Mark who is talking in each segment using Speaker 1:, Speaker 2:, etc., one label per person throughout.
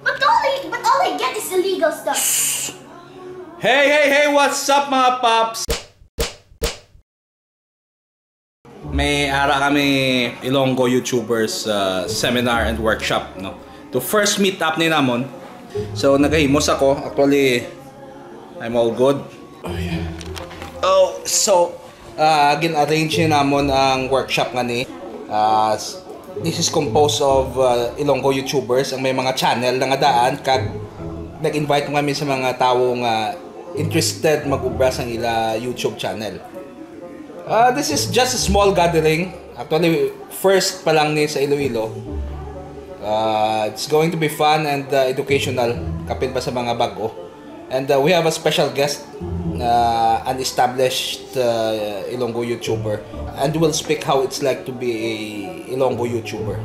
Speaker 1: But all I get is illegal stuff.
Speaker 2: Hey, what's up mga paps? May ara kami Ilonggo YouTubers seminar and workshop, no? To first meet up ni namon. So nagahimos ako. Actually, I'm all good. Oh yeah. Oh, so gin-arrange ni namon ang workshop nga ni. This is composed of Ilonggo YouTubers ang may mga channel na nga daan kag nag-invite kami sa mga tawong interested mag-ubra sa ila YouTube channel. This is just a small gathering. Actually, first pa lang ni sa Iloilo. It's going to be fun and educational. Kapit pa sa mga bago. And we have a special guest, an established Ilonggo YouTuber. And we'll speak how it's like to be a Ilonggo YouTuber.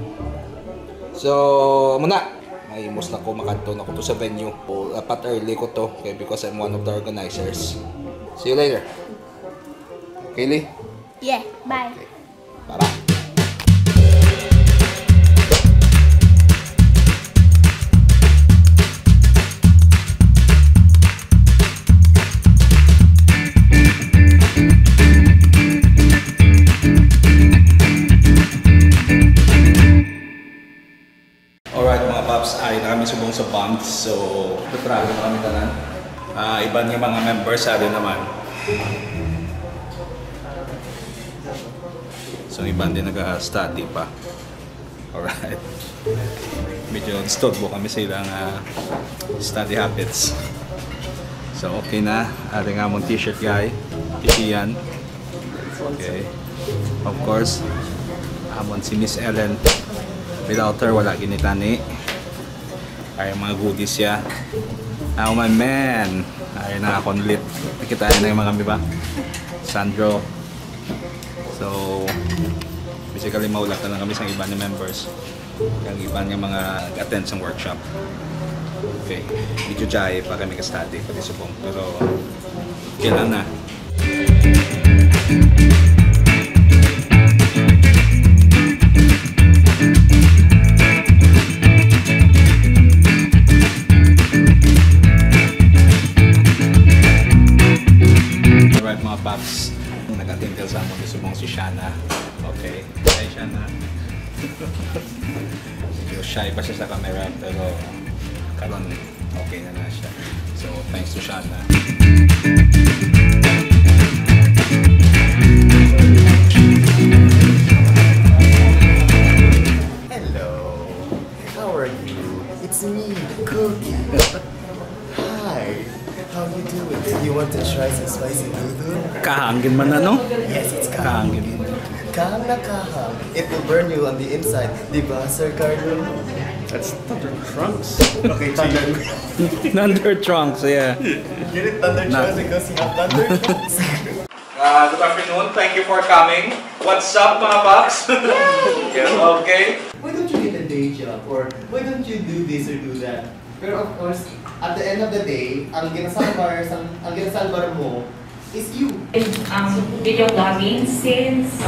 Speaker 2: So, muna. May imus na ko, makanton ako to sa venue. Dapat early ko to, okay, because I'm one of the organizers. See you later. Kaylee?
Speaker 1: Yeah, bye.
Speaker 2: Okay. Bye-bye. Alright mga paps, ay na kami subong sa bonds. So, tutrago na kami tanan. Iba niya mga members sa rin naman. So, iba din nag-study pa. Alright. Medyo stodbo kami sa ilang study habits. So, okay na. Ating among t-shirt guy. Titian. Okay. Of course, amon si Miss Ellen. Without her, wala ginitani. Ay, mga goodies siya. Oh my man! Ay, nakakonlit. Nakita na yung mga kami ba? Zandro. So, basically maulatan lang kami sa iba ni members. Yung iba niya mga attend sa workshop. Okay. Medyo jay pa kami ka-study pati subong. Pero, kailan na. Alright mga paps. Nag-attendel sa mga subong si Shana. Okay. Hi Shana. Medyo shy pa siya sa camera pero karon okay na siya. So thanks to Shana.
Speaker 3: Hello. How are you? It's me, Cookie. Hi. How you doing? You want to try some spicy noodles?
Speaker 2: Kahangin man na, no?
Speaker 3: Yes, it's kahang.
Speaker 2: Kahangin.
Speaker 3: Kahang na kahang. It will burn you on the inside. Diba, Sir Carlo?
Speaker 4: That's Thunder Trunks.
Speaker 3: Okay, Thunder.
Speaker 2: Thunder Trunks, yeah.
Speaker 3: Get it, Thunder Trunks, because you have Thunder Trunks.
Speaker 2: Good afternoon. Thank you for coming. What's up, mga paps? Okay.
Speaker 3: Why don't you get a day job? Or why don't you do this or do that? Pero of course, at the end of the day, ang ginasalbar mo is you.
Speaker 5: Video blogging since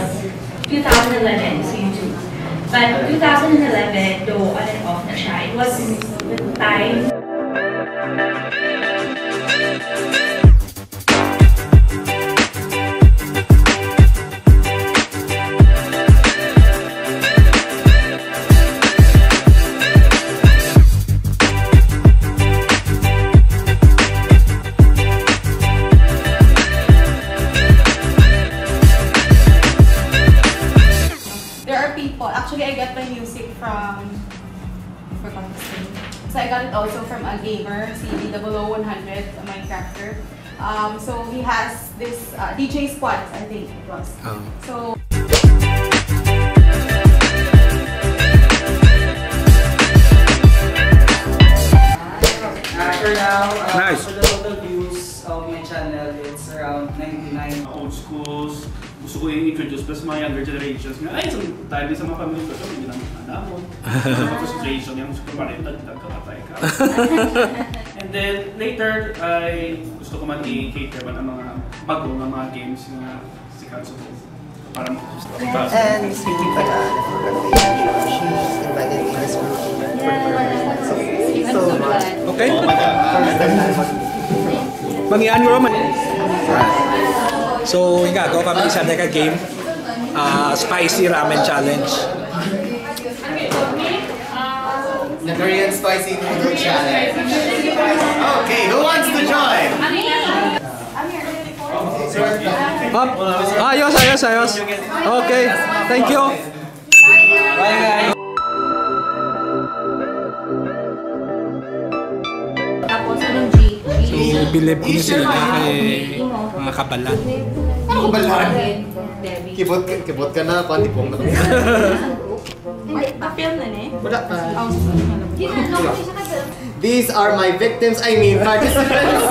Speaker 5: 2011 sa YouTube. But 2011, though on and off na siya, it was with time.
Speaker 6: Actually, I got my music from, so I got it also from a gamer, si Double0100, a Minecrafter. So he has this DJ squad, I think it was. So.
Speaker 7: For now,
Speaker 2: nice.
Speaker 7: For the total views of my channel, it's around 99.
Speaker 4: Old schools, gusto ko i-introduce plus mga younger generations nga, ay, tayo din sa mga family ko, hindi lang anak mo. Mga frustration, yung super parental, nagkakatay ka. And then, later, ay gusto ko man i-cater man ang mga bagong mga games na sikat sa para makapagpapasok.
Speaker 3: And speaking for that, I forgot to mention, she's invited me this week for the birthday. So
Speaker 2: Okay? Mangian ko man. So, gagawa kami sa next game. Spicy ramen challenge.
Speaker 3: The Korean spicy noodle challenge. Okay, who wants to join?
Speaker 2: Ayos. Okay, thank you. Bye guys.
Speaker 5: Tapos anong G?
Speaker 2: So, bilib ko sila kay mga kabalan.
Speaker 3: Ano kabalan?
Speaker 5: Debbie.
Speaker 3: Kibot ka na, pandipong na.
Speaker 5: Pa-film na eh.
Speaker 3: Wala pa. These are my victims, participants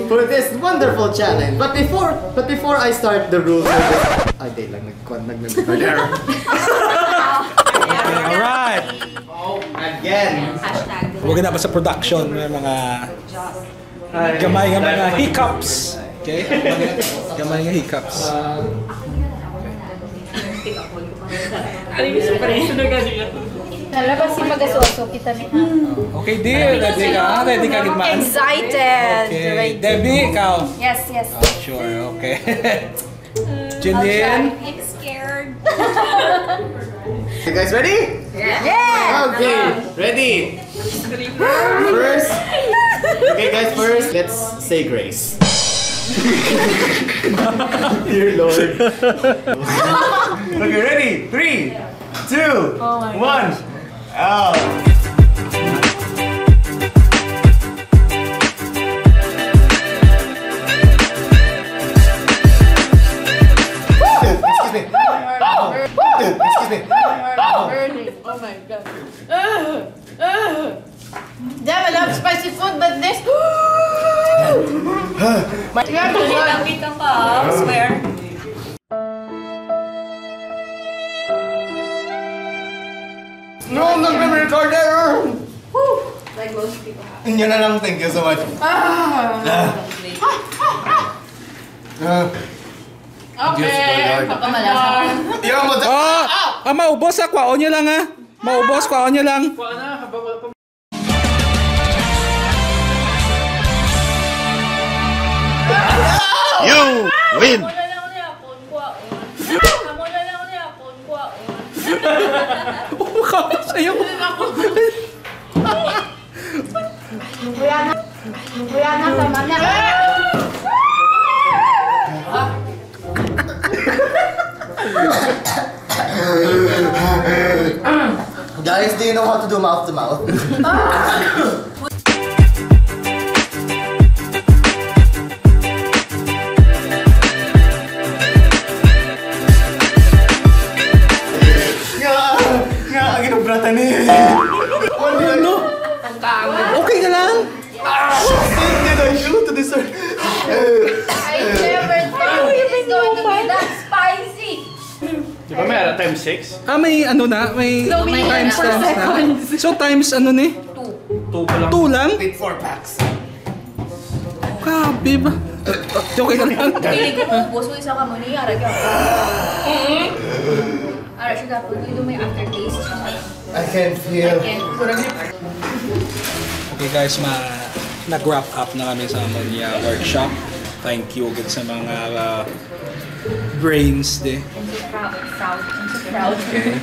Speaker 3: for this wonderful challenge. But before I start the rules for this, day lang nag-error.
Speaker 2: Alright.
Speaker 3: Again.
Speaker 5: Hashtag.
Speaker 2: Huwag na ba sa production, may mga gamay nga mga hiccups. Okay? Gamay nga hiccups.
Speaker 1: Nalabas si Magasoso kita ni.
Speaker 2: Okay, dear. Ready ka gitmaan.
Speaker 1: Excited.
Speaker 2: Okay. Debbie, ikaw.
Speaker 1: Yes.
Speaker 2: Sure, okay. Jillian.
Speaker 1: I'm scared.
Speaker 3: You guys ready?
Speaker 1: Yeah.
Speaker 3: Okay, ready. First, okay guys, first let's say grace. Dear Lord. Okay, ready? 3, 2, 1. Oh. Excuse me. Excuse me.
Speaker 6: Burning. Oh my god. Damn, I love spicy food, but this.
Speaker 5: Kita pa, swear.
Speaker 3: No, I'm not gonna record there.
Speaker 5: Like most people have.
Speaker 3: Yun na lang, thank you so much.
Speaker 6: Okay.
Speaker 3: Yung mo
Speaker 2: Maubos sa kwaon nyo lang ha. Maubos, kwaon nyo lang.
Speaker 3: You win!
Speaker 2: Bumukha sa'yo.
Speaker 1: Kuya na sama niya.
Speaker 3: Guys, do you know how to do mouth to mouth? Ginubratan eh.
Speaker 2: Ano? Okay ka lang?
Speaker 3: What did I do to deserve?
Speaker 1: I never thought it's going to be that spicy.
Speaker 4: Di ba may times 6?
Speaker 2: May ano na? May times na. So times ano ni?
Speaker 4: 2 pa lang.
Speaker 2: 2 lang?
Speaker 3: With 4 packs.
Speaker 2: Grabe ba? Okay ka lang?
Speaker 5: Pili ko mo, boso isa ka mo niya. Arag ako. Arag siya dapat. Ito may aftertaste.
Speaker 3: I can feel.
Speaker 2: Okay guys, nag-wrap up na kami sa ammonia workshop. Thank you agad sa mga brains de.
Speaker 5: Proud.
Speaker 2: Okay.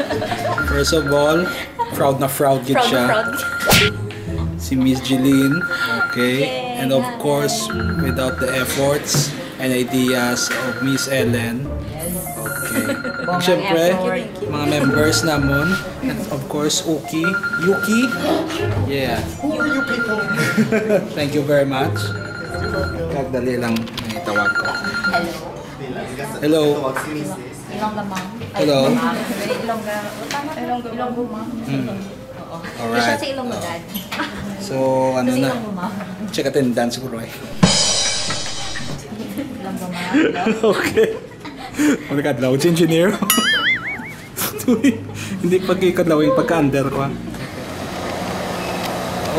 Speaker 2: First of all, proud gid siya. Si Miss Jeline. Okay. And of course, without the efforts and ideas of Miss Ellen. Okay. And syempre, mga members namon. And of course, Yuki. Yeah.
Speaker 3: Who are you people?
Speaker 2: Thank you very much. Kagdali lang may tawag ko. Hello.
Speaker 5: Ilonggo mom.
Speaker 2: Hello.
Speaker 5: Ilonggo mom.
Speaker 2: Alright.
Speaker 5: Siya si Ilonggo Dad.
Speaker 2: So, ano na? Check attendance siguro eh.
Speaker 5: Ilonggo mom.
Speaker 2: Okay. Ano ka adlaw? Engineer? Hindi pagkikadlaw yung pagka-under ko.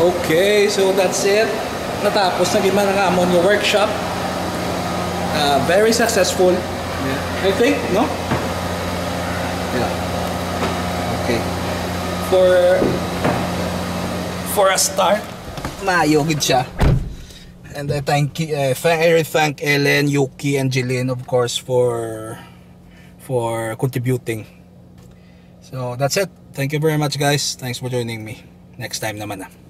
Speaker 2: Okay, so that's it. Natapos na gima ng ammonia workshop. Very successful. Yeah. I think, no? Yeah. Okay. for a start. Maayo gid siya. And I thank Ellen, Yuki, and Jillian, of course, for contributing. So that's it. Thank you very much, guys. Thanks for joining me. Next time naman na.